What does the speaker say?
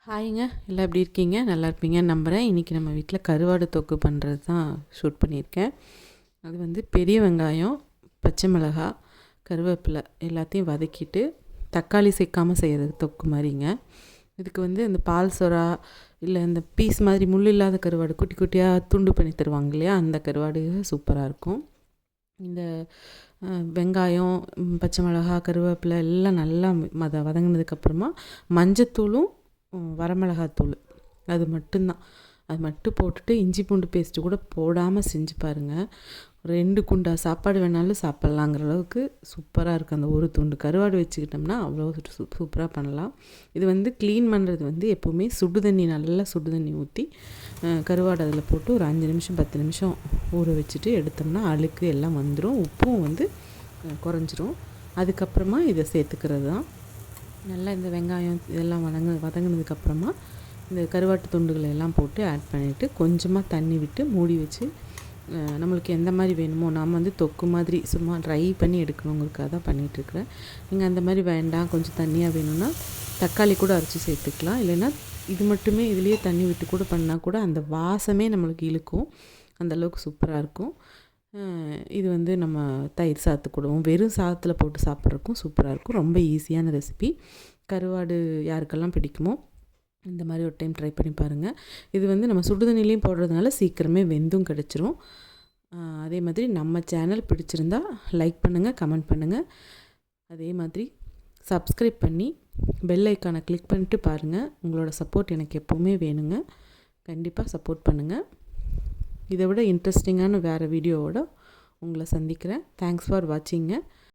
ஹாய்ங்க. எல்லாம் எப்படி இருக்கீங்க? நல்லா இருப்பீங்கன்னு நம்புகிறேன். இன்றைக்கி நம்ம வீட்டில் கருவாடு தொக்கு பண்ணுறது தான் ஷூட் பண்ணியிருக்கேன். அது வந்து பெரிய வெங்காயம், பச்சை மிளகாய், கருவேப்பிலை எல்லாத்தையும் வதக்கிட்டு தக்காளி சேர்க்காமல் செய்கிறது தொக்கு மாதிரிங்க. இதுக்கு வந்து இந்த பால் சொரா இல்லை இந்த பீஸ் மாதிரி முள் இல்லாத கருவாடு குட்டி குட்டியாக துண்டு பண்ணி தருவாங்க இல்லையா, அந்த கருவாடு சூப்பராக இருக்கும். இந்த வெங்காயம், பச்சை மிளகாய், கருவேப்பிலை எல்லாம் நல்லா வதங்கினதுக்கப்புறமா மஞ்சத்தூளும் வரமிளகாத்தூள் அது மட்டும்தான். அது மட்டும் போட்டுட்டு இஞ்சி பூண்டு பேஸ்ட்டு கூட போடாமல் செஞ்சு பாருங்கள். 2 குண்டா சாப்பாடு வேணாலும் சாப்பிட்லாங்கிற அளவுக்கு சூப்பராக இருக்குது. அந்த ஒரு துண்டு கருவாடு வச்சுக்கிட்டோம்னா அவ்வளோ சூப்பராக பண்ணலாம். இது வந்து க்ளீன் பண்ணுறது வந்து எப்போவுமே நல்லா சுடு தண்ணி ஊற்றி கருவாடு அதில் போட்டு ஒரு 5 நிமிஷம் 10 நிமிஷம் ஊற வச்சுட்டு எடுத்தோம்னா அழுக்கு எல்லாம் வந்துடும். உப்பும் வந்து குறைஞ்சிரும். அதுக்கப்புறமா இதை சேர்த்துக்கிறது தான். நல்லா இந்த வெங்காயம் இதெல்லாம் வதங்கினதுக்கப்புறமா இந்த கருவாட்டு துண்டுகளை எல்லாம் போட்டு ஆட் பண்ணிவிட்டு கொஞ்சமாக தண்ணி விட்டு மூடி வச்சு நம்மளுக்கு எந்த மாதிரி வேணுமோ, நாம் வந்து தொக்கு மாதிரி சும்மா ட்ரை பண்ணி எடுக்கணுங்கிறதுக்காக தான் பண்ணிகிட்ருக்குறேன். நீங்கள் அந்த மாதிரி வேண்டாம், கொஞ்சம் தண்ணியாக வேணும்னா தக்காளி கூட அரைச்சி சேர்த்துக்கலாம். இல்லைன்னா இது மட்டுமே இதுலேயே தண்ணி விட்டு கூட பண்ணால் கூட அந்த வாசமே நம்மளுக்கு இழுக்கும். அந்தளவுக்கு சூப்பராக இருக்கும். இது வந்து நம்ம தயிர் சாதத்து கூடவும் வெறும் சாதத்தில் போட்டு சாப்பிட்றதுக்கும் சூப்பராக இருக்கும். ரொம்ப ஈஸியான ரெசிபி. கருவாடு யாருக்கெல்லாம் பிடிக்குமோ இந்த மாதிரி ஒரு டைம் ட்ரை பண்ணி பாருங்கள். இது வந்து நம்ம சுடுதண்ணிலையும் போடுறதுனால சீக்கிரமே வெந்தும் கிடச்சிரும். அதே மாதிரி நம்ம சேனல் பிடிச்சிருந்தா லைக் பண்ணுங்கள், கமெண்ட் பண்ணுங்கள். அதே மாதிரி சப்ஸ்கிரைப் பண்ணி பெல் ஐக்கானை கிளிக் பண்ணிட்டு பாருங்கள். உங்களோட சப்போர்ட் எனக்கு எப்போவுமே வேணுங்க. கண்டிப்பாக சப்போர்ட் பண்ணுங்கள். இதை விட இன்ட்ரெஸ்டிங்கான வேறு வீடியோவோட உங்களை சந்திக்கிறேன். Thanks for வாட்சிங்க.